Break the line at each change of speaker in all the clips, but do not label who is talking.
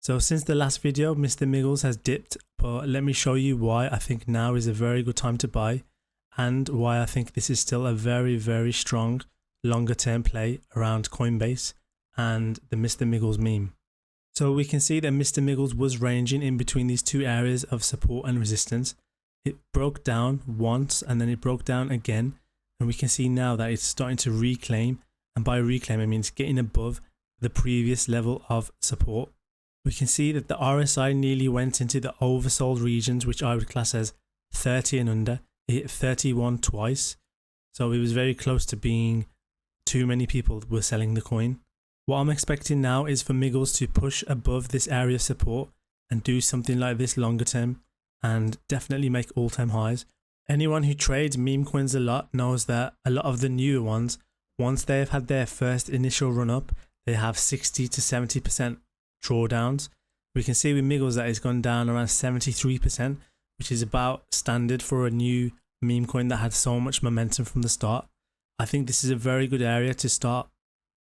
So since the last video, Mr Miggles has dipped, but let me show you why I think now is a very good time to buy and why I think this is still a very strong longer term play around Coinbase and the Mr Miggles meme. So we can see that Mr Miggles was ranging in between these two areas of support and resistance. It broke down once and then it broke down again, and we can see now that it's starting to reclaim, and by reclaim it means getting above the previous level of support. We can see that the RSI nearly went into the oversold regions, which I would class as 30 and under. It hit 31 twice, so it was very close to being too many people were selling the coin. What I'm expecting now is for Miggles to push above this area of support and do something like this longer term and definitely make all-time highs. Anyone who trades meme coins a lot knows that a lot of the newer ones, once they've had their first initial run up, they have 60 to 70% drawdowns. We can see with Miggles that it's gone down around 73%, which is about standard for a new meme coin that had so much momentum from the start. I think this is a very good area to start.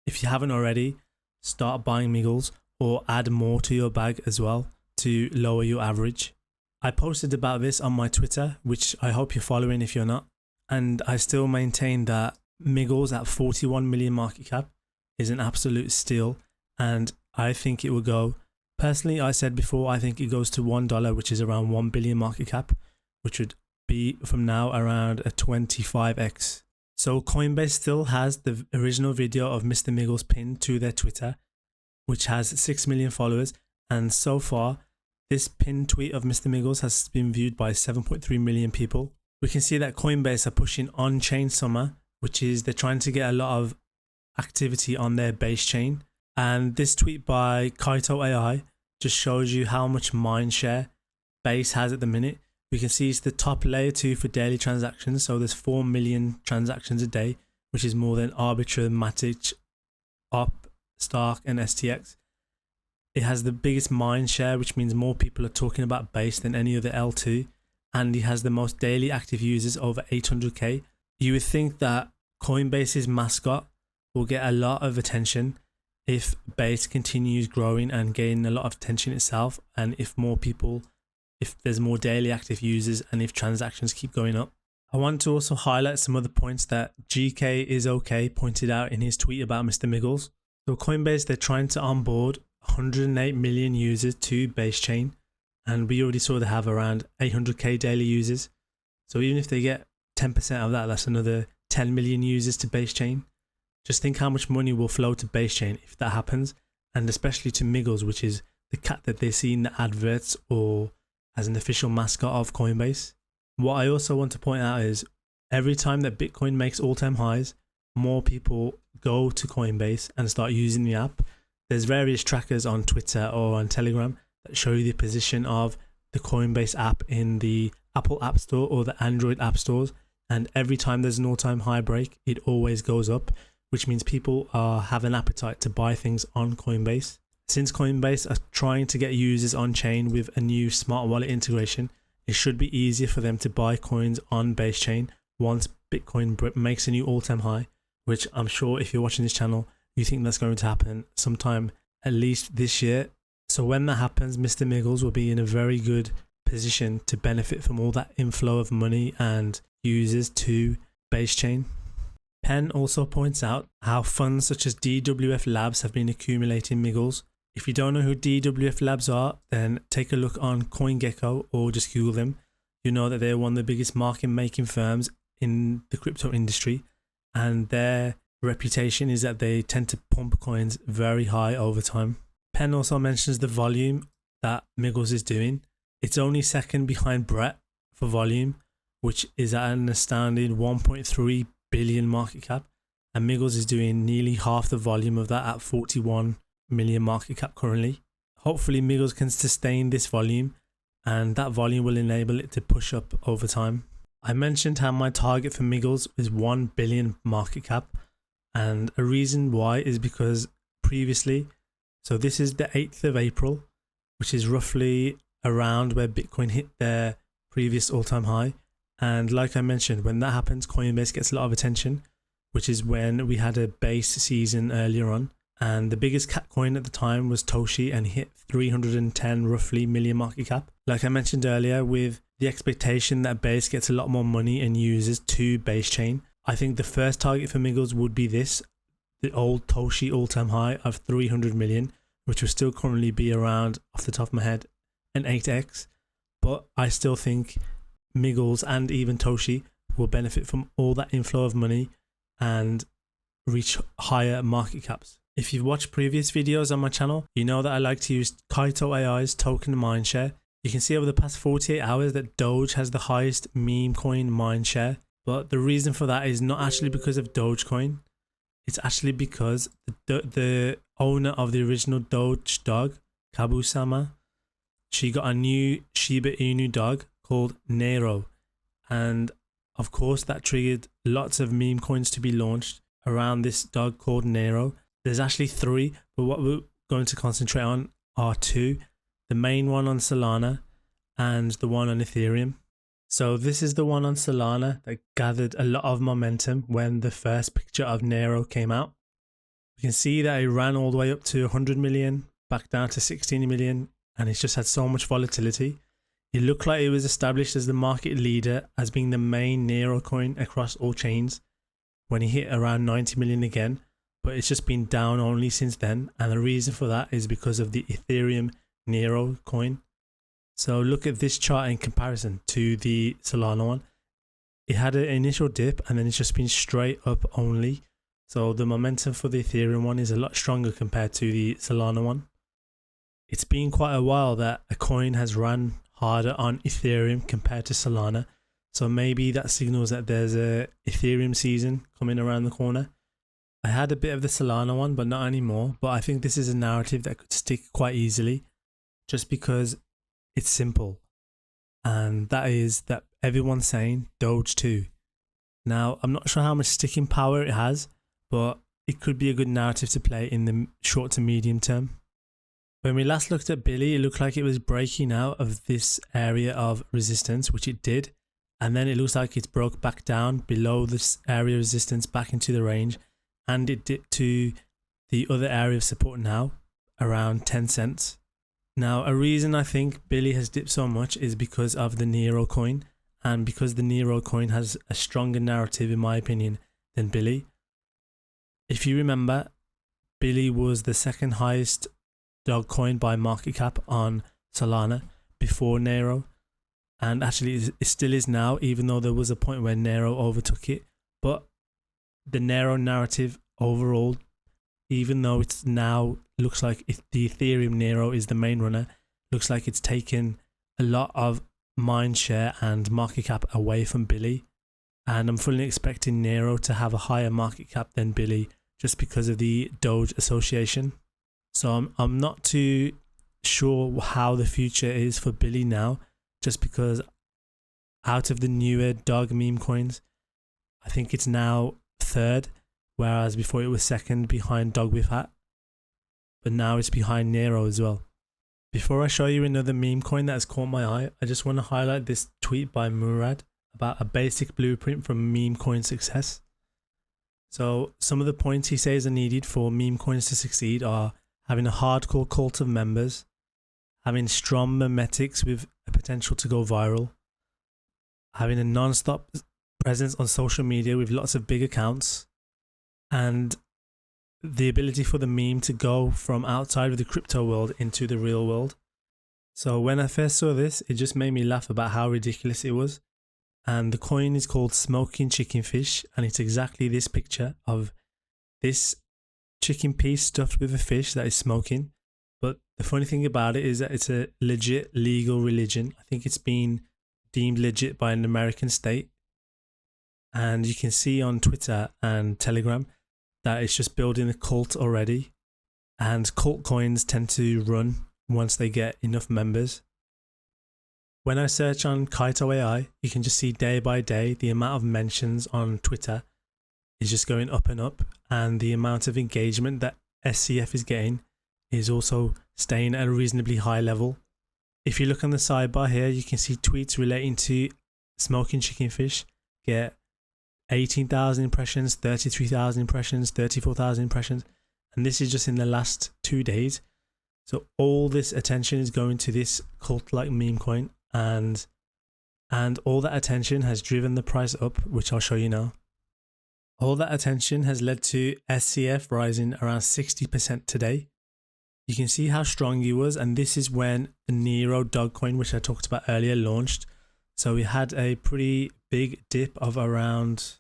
If you haven't already, start buying Miggles or add more to your bag as well to lower your average. I posted about this on my Twitter, which I hope you're following if you're not, and I still maintain that Miggles at 41 million market cap is an absolute steal, and I think it will go. Personally, I said before, I think it goes to $1, which is around 1 billion market cap, which would be from now around a 25x. So Coinbase still has the original video of Mr Miggles pinned to their Twitter, which has 6 million followers, and so far this pinned tweet of Mr Miggles has been viewed by 7.3 million people. We can see that Coinbase are pushing on-chain summer, which is they're trying to get a lot of activity on their base chain. And this tweet by Kaito AI just shows you how much mind share Base has at the minute. We can see it's the top layer 2 for daily transactions. So there's 4 million transactions a day, which is more than Arbiter, Matic, Op, Stark and STX. It has the biggest mind share, which means more people are talking about Base than any other L2. And it has the most daily active users, over 800k. You would think that Coinbase's mascot will get a lot of attention if Base continues growing and gaining a lot of attention itself, and if there's more daily active users and if transactions keep going up. I want to also highlight some of the points that GK is okay pointed out in his tweet about Mr Miggles. So Coinbase, they're trying to onboard 108 million users to Base chain, and we already saw they have around 800k daily users. So even if they get 10% of that, that's another 10 million users to Base chain. Just think how much money will flow to Base chain if that happens, and especially to Miggles, which is the cat that they see in the adverts or as an official mascot of Coinbase. What I also want to point out is every time that Bitcoin makes all-time highs, more people go to Coinbase and start using the app. There's various trackers on Twitter or on Telegram that show you the position of the Coinbase app in the Apple App Store or the Android app stores, and every time there's an all-time high break, it always goes up, which means people have an appetite to buy things on Coinbase. Since Coinbase are trying to get users on chain with a new smart wallet integration, it should be easier for them to buy coins on Base chain once Bitcoin makes a new all-time high, which I'm sure if you're watching this channel, you think that's going to happen sometime at least this year. So when that happens, Mr Miggles will be in a very good position to benefit from all that inflow of money and users to Base chain. Penn also points out how funds such as DWF Labs have been accumulating Miggles. If you don't know who DWF Labs are, then take a look on CoinGecko or just Google them. You know that they're one of the biggest market making firms in the crypto industry, and their reputation is that they tend to pump coins very high over time. Penn also mentions the volume that Miggles is doing. It's only second behind Brett for volume, which is at an astounding 1.3 billion market cap, and Miggles is doing nearly half the volume of that at 41 million market cap currently. Hopefully Miggles can sustain this volume, and that volume will enable it to push up over time. I mentioned how my target for Miggles is 1 billion market cap, and a reason why is because previously, so this is the 8th of April, which is roughly around where Bitcoin hit their previous all-time high. And like I mentioned, when that happens, Coinbase gets a lot of attention, which is when we had a Base season earlier on. And the biggest cat coin at the time was Toshi and hit 310 roughly million market cap. Like I mentioned earlier, with the expectation that Base gets a lot more money and uses to Base chain, I think the first target for Miggles would be this, the old Toshi all-time high of 300 million, which will still currently be around, off the top of my head, an 8x. But I still think Miggles and even Toshi will benefit from all that inflow of money and reach higher market caps. If you've watched previous videos on my channel, you know that I like to use Kaito AI's token mindshare. You can see over the past 48 hours that Doge has the highest meme coin mindshare, but the reason for that is not actually because of Dogecoin. It's actually because the owner of the original Doge dog, Kabu-sama, she got a new Shiba Inu dog called NEIRO, and of course that triggered lots of meme coins to be launched around this dog called NEIRO. There's actually 3, but what we're going to concentrate on are 2. The main one on Solana and the one on Ethereum. So this is the one on Solana that gathered a lot of momentum when the first picture of NEIRO came out. You can see that it ran all the way up to 100 million, back down to 16 million, and it's just had so much volatility. It looked like it was established as the market leader as being the main NEIRO coin across all chains when it hit around 90 million again, but it's just been down only since then, and the reason for that is because of the Ethereum NEIRO coin. So look at this chart in comparison to the Solana one. It had an initial dip and then it's just been straight up only. So the momentum for the Ethereum one is a lot stronger compared to the Solana one. It's been quite a while that a coin has run harder on Ethereum compared to Solana. So maybe that signals that there's a Ethereum season coming around the corner. I had a bit of the Solana one, but not anymore. But I think this is a narrative that could stick quite easily just because it's simple. And that is that everyone's saying Doge 2. Now, I'm not sure how much sticking power it has, but it could be a good narrative to play in the short to medium term. When we last looked at Billy, it looked like it was breaking out of this area of resistance, which it did. And then it looks like it's broke back down below this area of resistance back into the range. And it dipped to the other area of support now, around 10 cents. Now, a reason I think Billy has dipped so much is because of the NEIRO coin. And because the NEIRO coin has a stronger narrative, in my opinion, than Billy. If you remember, Billy was the second highest dog coin by market cap on Solana before NEIRO. And actually it still is now, even though there was a point where NEIRO overtook it. But the NEIRO narrative overall, even though it's now looks like the Ethereum NEIRO is the main runner, looks like it's taken a lot of mind share and market cap away from Billy. And I'm fully expecting NEIRO to have a higher market cap than Billy just because of the Doge association. So I'm not too sure how the future is for Billy now, just because out of the newer dog meme coins, I think it's now third, whereas before it was second behind Dog with Hat, but now it's behind NEIRO as well. Before I show you another meme coin that has caught my eye, I just want to highlight this tweet by Murad about a basic blueprint for meme coin success. So some of the points he says are needed for meme coins to succeed are having a hardcore cult of members, having strong memetics with a potential to go viral, having a non-stop presence on social media with lots of big accounts, and the ability for the meme to go from outside of the crypto world into the real world. So when I first saw this, it just made me laugh about how ridiculous it was. And the coin is called Smoking Chicken Fish, and it's exactly this picture of this chicken piece stuffed with a fish that is smoking. But the funny thing about it is that it's a legit legal religion. I think it's been deemed legit by an American state. And you can see on Twitter and Telegram that it's just building a cult already. And cult coins tend to run once they get enough members. When I search on Kaito AI, you can just see day by day the amount of mentions on Twitter is just going up and up, and the amount of engagement that SCF is getting is also staying at a reasonably high level. If you look on the sidebar here, you can see tweets relating to Smoking Chicken Fish get 18,000 impressions, 33,000 impressions, 34,000 impressions, and this is just in the last 2 days. So all this attention is going to this cult-like meme coin, and all that attention has driven the price up, which I'll show you now. All that attention has led to SCF rising around 60% today. You can see how strong he was, and this is when the NEIRO Doge coin, which I talked about earlier, launched. So we had a pretty big dip of around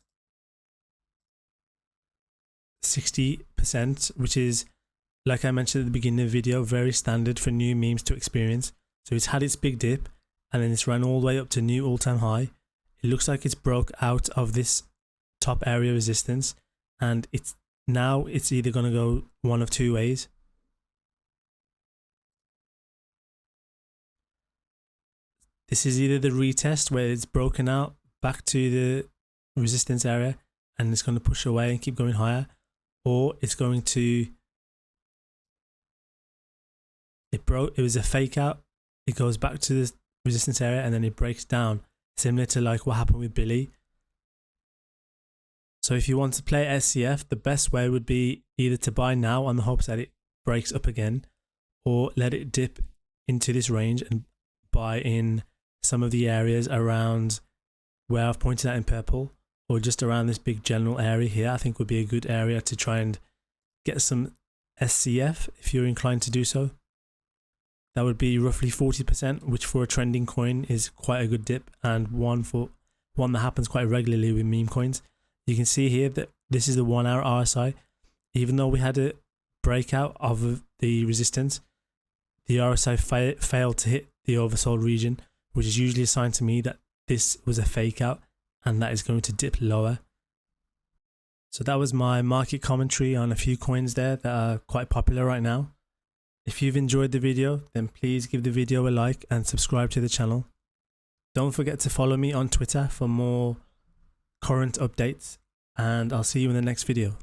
60%, which is, like I mentioned at the beginning of the video, very standard for new memes to experience. So it's had its big dip, and then it's ran all the way up to new all-time high. It looks like it's broke out of this top area resistance, and it's either going to go one of two ways. This is either the retest where it's broken out back to the resistance area and it's going to push away and keep going higher, or it's going to, it was a fake out, it goes back to the resistance area and then it breaks down, similar to like what happened with Billy. So if you want to play SCF, the best way would be either to buy now on the hopes that it breaks up again, or let it dip into this range and buy in some of the areas around where I've pointed out in purple, or just around this big general area here. I think would be a good area to try and get some SCF if you're inclined to do so. That would be roughly 40%, which for a trending coin is quite a good dip, and one that happens quite regularly with meme coins. You can see here that this is the 1 hour RSI. Even though we had a breakout of the resistance, the RSI failed to hit the oversold region, which is usually a sign to me that this was a fake out and that is going to dip lower. So that was my market commentary on a few coins there that are quite popular right now. If you've enjoyed the video, then please give the video a like and subscribe to the channel. Don't forget to follow me on Twitter for more current updates, and I'll see you in the next video.